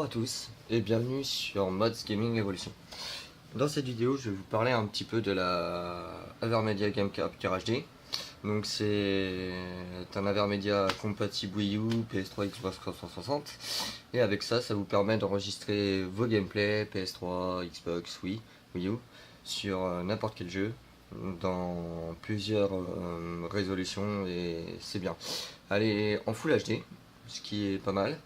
Bonjour à tous et bienvenue sur Mods Gaming Evolution. Dans cette vidéo, je vais vous parler un petit peu de la Avermedia Game Capture HD. Donc c'est un Avermedia compatible Wii U, PS3, Xbox 360. Et avec ça, ça vous permet d'enregistrer vos gameplays PS3, Xbox, Wii U sur n'importe quel jeu dans plusieurs résolutions et c'est bien. Allez en Full HD, ce qui est pas mal.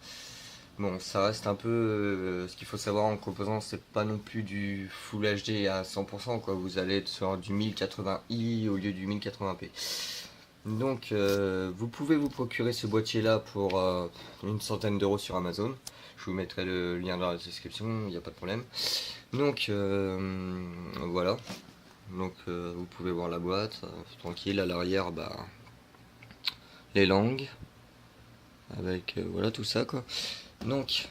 Bon, ça reste un peu ce qu'il faut savoir en composant, c'est pas non plus du Full HD à 100%, quoi. Vous allez être sur du 1080i au lieu du 1080p. Donc, vous pouvez vous procurer ce boîtier là pour une centaine d'euros sur Amazon. Je vous mettrai le lien dans la description, il n'y a pas de problème. Donc, voilà. Donc, vous pouvez voir la boîte, tranquille. À l'arrière, bah, les langues, avec voilà tout ça, quoi. Donc,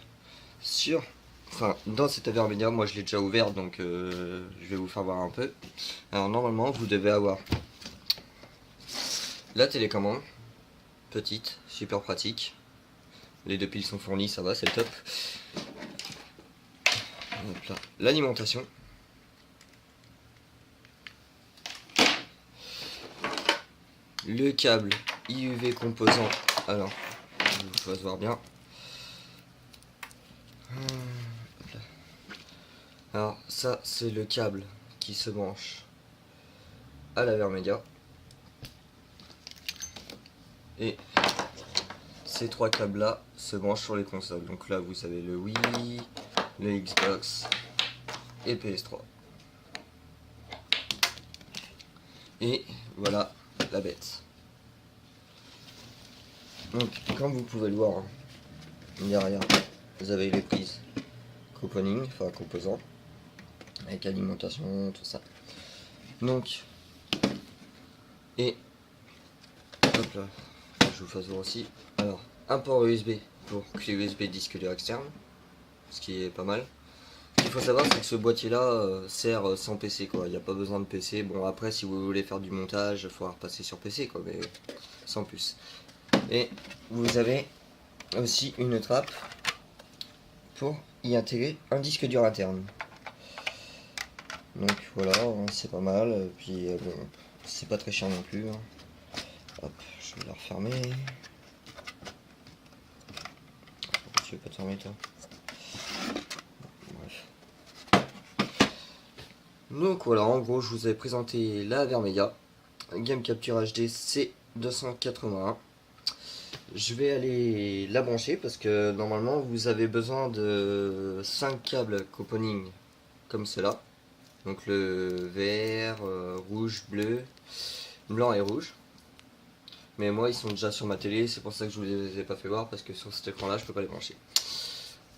dans cet Avermedia, moi je l'ai déjà ouvert, donc je vais vous faire voir un peu. Alors normalement, vous devez avoir la télécommande, petite, super pratique. Les deux piles sont fournies, ça va, c'est le top. L'alimentation. Le câble IUV composant. Alors, je vais se voir bien. Alors ça c'est le câble qui se branche à l'Avermedia. Et ces trois câbles là se branchent sur les consoles. Donc là vous avez le Wii, le Xbox et PS3. Et voilà la bête. Donc comme vous pouvez le voir, derrière vous avez les prises couponing, enfin composants, avec alimentation, tout ça. Donc, et hop là, je vous fasse voir aussi. Alors, un port USB pour clé USB disque dur externe, ce qui est pas mal. Ce qu'il faut savoir, c'est que ce boîtier là sert sans PC, quoi. Il n'y a pas besoin de PC. Bon, après, si vous voulez faire du montage, il faudra repasser sur PC, quoi, mais sans plus. Et vous avez aussi une trappe pour y intégrer un disque dur interne. Donc voilà, c'est pas mal. Puis bon, c'est pas très cher non plus. Hop, je vais la refermer. Pourquoi tu veux pas te fermer, toi? Bref. Donc voilà, en gros, je vous ai présenté la Avermedia Game Capture HD C281. Je vais aller la brancher parce que normalement vous avez besoin de 5 câbles couponing comme cela. Donc le vert, rouge, bleu, blanc et rouge. Mais moi ils sont déjà sur ma télé, c'est pour ça que je vous les ai pas fait voir parce que sur cet écran là je peux pas les brancher.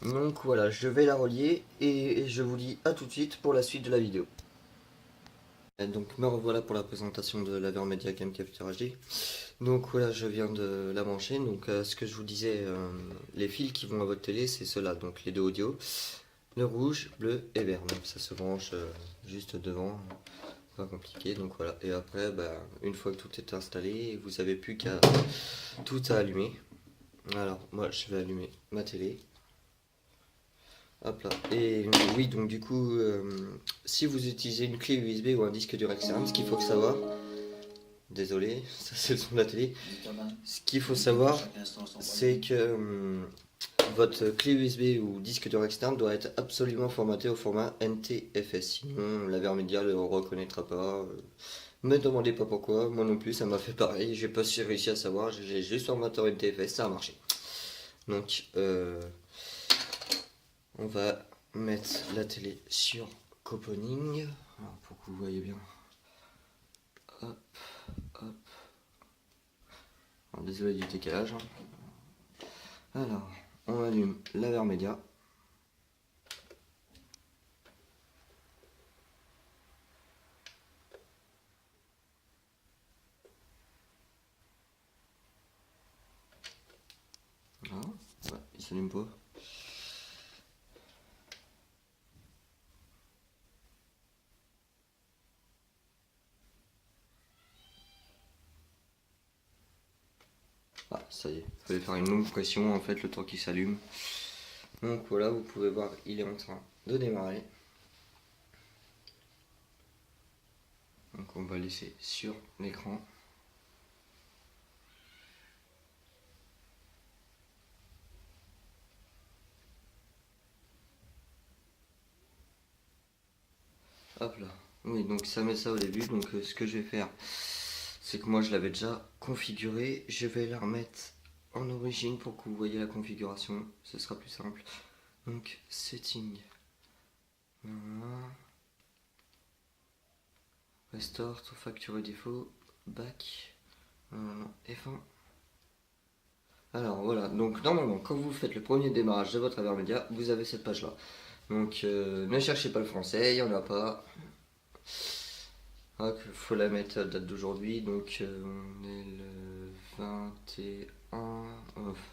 Donc voilà, je vais la relier et je vous dis à tout de suite pour la suite de la vidéo. Donc me revoilà pour la présentation de l'Avermedia Game Capture HD. Donc voilà, je viens de la brancher. Donc ce que je vous disais, les fils qui vont à votre télé, c'est ceux-là, donc les deux audio, le rouge, bleu et vert. Donc ça se branche juste devant, pas compliqué. Donc voilà. Et après, bah, une fois que tout est installé, vous n'avez plus qu'à tout à allumer. Alors moi, je vais allumer ma télé. Hop là. Et oui, donc du coup, si vous utilisez une clé USB ou un disque dur externe, ce qu'il faut savoir, désolé, ça c'est le son de la télé. Ce qu'il faut savoir, c'est que votre clé USB ou disque dur externe doit être absolument formaté au format NTFS. Sinon, l'Avermedia ne le reconnaîtra pas. Me demandez pas pourquoi, moi non plus, ça m'a fait pareil. J'ai pas réussi à savoir, j'ai juste formaté en NTFS, ça a marché. Donc, on va mettre la télé sur couponing. Alors, pour que vous voyez bien. Hop, hop. Alors, désolé du décalage. Alors, on allume l'Avermedia. Voilà, ouais, il s'allume pas. Ah, ça y est, il fallait faire une longue pression en fait le temps qu'il s'allume. Donc voilà, vous pouvez voir, il est en train de démarrer. Donc on va laisser sur l'écran. Hop là. Oui, donc ça met ça au début. Donc ce que je vais faire, c'est que moi je l'avais déjà configuré. Je vais la remettre en origine pour que vous voyez la configuration. Ce sera plus simple. Donc setting. Voilà. Restore, tout facture défaut. Back. F1. Alors voilà, donc normalement quand vous faites le premier démarrage de votre Avermedia, vous avez cette page là. Donc ne cherchez pas le français, il n'y en a pas. Il faut la mettre à la date d'aujourd'hui, donc on est le 21... Oh,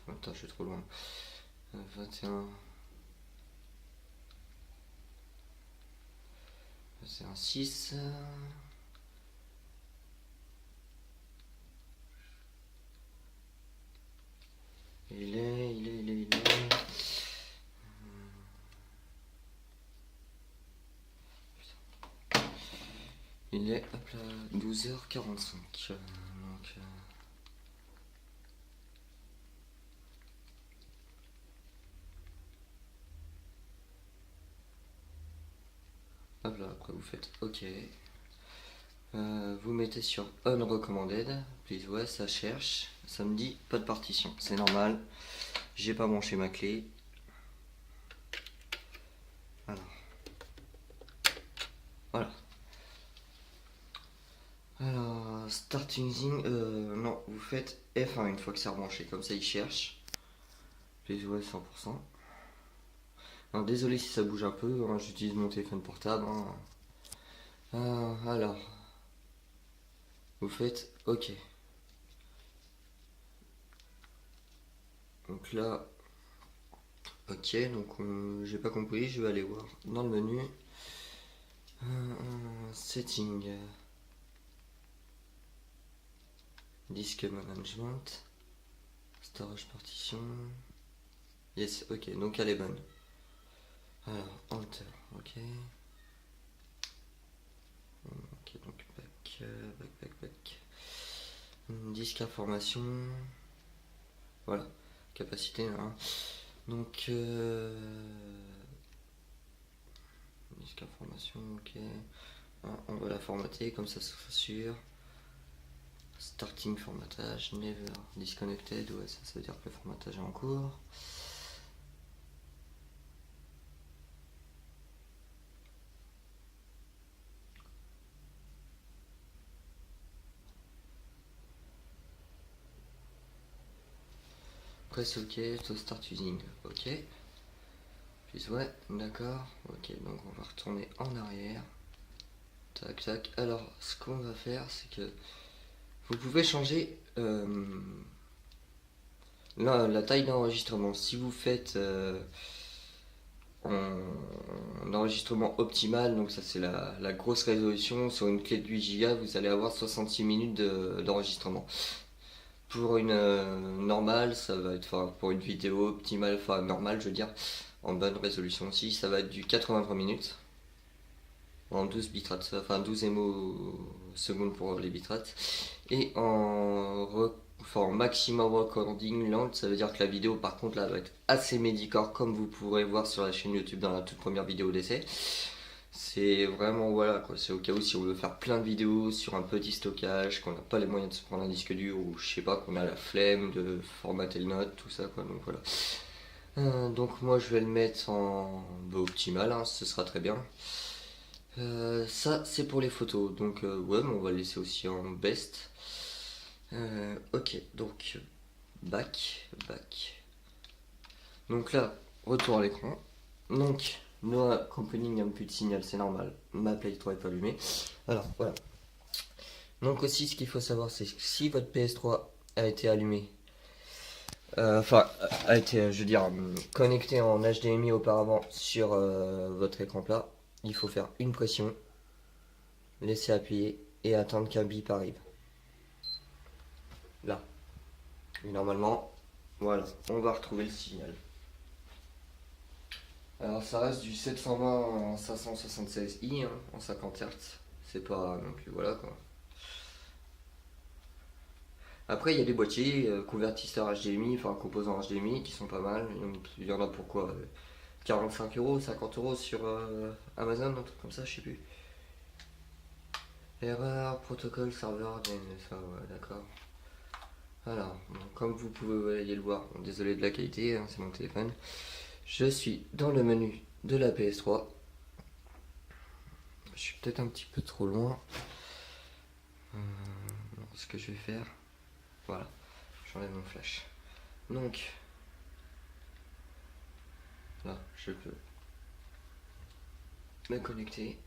attends, je suis trop loin. 21... C'est un 6... Il est... Il est hop là, 12h45. Donc, hop là, après vous faites OK. Vous mettez sur Unrecommended. Please, ouais, ça cherche. Ça me dit pas de partition. C'est normal. J'ai pas branché ma clé. Voilà. Alors, start using. Non, vous faites F1 une fois que c'est rebranché. Comme ça, il cherche. Please, ouais, 100%. Alors, désolé si ça bouge un peu. Hein, j'utilise mon téléphone portable. Hein. Alors, vous faites OK. Donc là, OK, donc j'ai pas compris, je vais aller voir dans le menu. Setting. Disk management. Storage partition. Yes, OK, donc elle est bonne. Alors, Enter, OK. OK, donc back. Disque information. Voilà, capacité, hein. Donc, disque information, OK. On va la formater, comme ça sera sûr. Starting formatage, never disconnected, ouais, ça veut dire que le formatage est en cours. Press OK, to start using, OK. Puis ouais, d'accord, OK, donc on va retourner en arrière. Tac, tac. Alors, ce qu'on va faire, c'est que vous pouvez changer la taille d'enregistrement. Si vous faites en enregistrement optimal, donc ça c'est la grosse résolution, sur une clé de 8 Go, vous allez avoir 66 minutes d'enregistrement. Pour une normale, ça va être, enfin, pour une vidéo optimale, enfin normale, je veux dire, en bonne résolution aussi, ça va être du 83 minutes en 12 bitrates, enfin 12 MO secondes pour les bitrates, et en maximum recording length, ça veut dire que la vidéo par contre là va être assez médiocre, comme vous pourrez voir sur la chaîne YouTube dans la toute première vidéo d'essai. C'est vraiment, voilà quoi, c'est au cas où si on veut faire plein de vidéos sur un petit stockage, qu'on n'a pas les moyens de se prendre un disque dur, ou je sais pas, qu'on a la flemme de formater le note, tout ça quoi, donc voilà. Donc moi je vais le mettre en optimal, hein, ce sera très bien. Ça c'est pour les photos, donc ouais, mais on va le laisser aussi en best. OK, donc back. Donc là, retour à l'écran. Donc, no accompanying un peu de signal, c'est normal. Ma Play 3 est pas allumée. Alors, voilà. Donc aussi, ce qu'il faut savoir, c'est que si votre PS3 a été allumé, a été, je veux dire, connecté en HDMI auparavant sur votre écran plat, il faut faire une pression, laisser appuyer et attendre qu'un bip arrive. Là. Et normalement, voilà, on va retrouver le signal. Alors ça reste du 720 en 576i hein, en 50 Hz. C'est pas non plus voilà quoi. Après il y a des boîtiers convertisseurs HDMI, enfin composants HDMI qui sont pas mal. Il y en a pour quoi 45 euros, 50 euros sur Amazon, un truc comme ça, je sais plus. Erreur, protocole, serveur, DNS, ouais, d'accord. Alors, bon, comme vous pouvez le voir, bon, désolé de la qualité, hein, c'est mon téléphone. Je suis dans le menu de la PS3. Je suis peut-être un petit peu trop loin. Ce que je vais faire, voilà, j'enlève mon flash. Donc, là, je peux me connecter.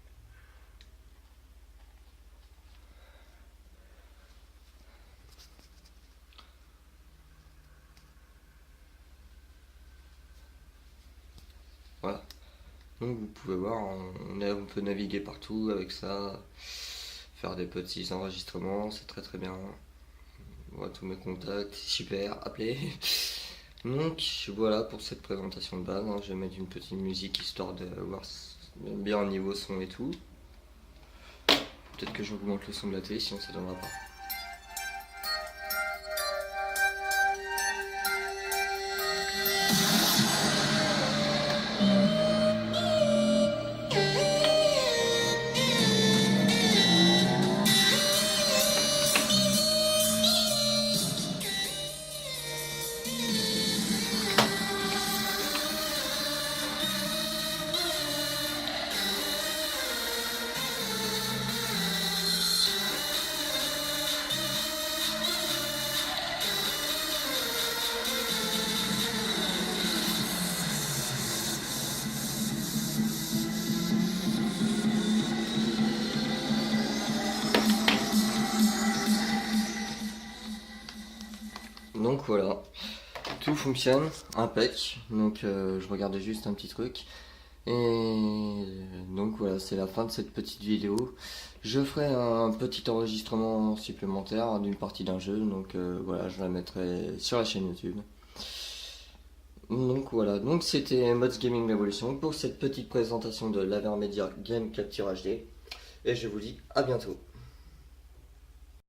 Voilà. Donc vous pouvez voir, on peut naviguer partout avec ça, faire des petits enregistrements, c'est très très bien. Voilà tous mes contacts, super, appelez. Donc voilà pour cette présentation de base, hein. Je vais mettre une petite musique histoire de voir bien au niveau son et tout. Peut-être que j'augmente le son de la télé sinon ça donnera pas. Donc voilà, tout fonctionne, impec. Donc je regardais juste un petit truc. Et donc voilà, c'est la fin de cette petite vidéo. Je ferai un petit enregistrement supplémentaire d'une partie d'un jeu. Donc voilà, je la mettrai sur la chaîne YouTube. Donc voilà, donc c'était Mods Gaming Revolution pour cette petite présentation de l'Avermedia Game Capture HD. Et je vous dis à bientôt.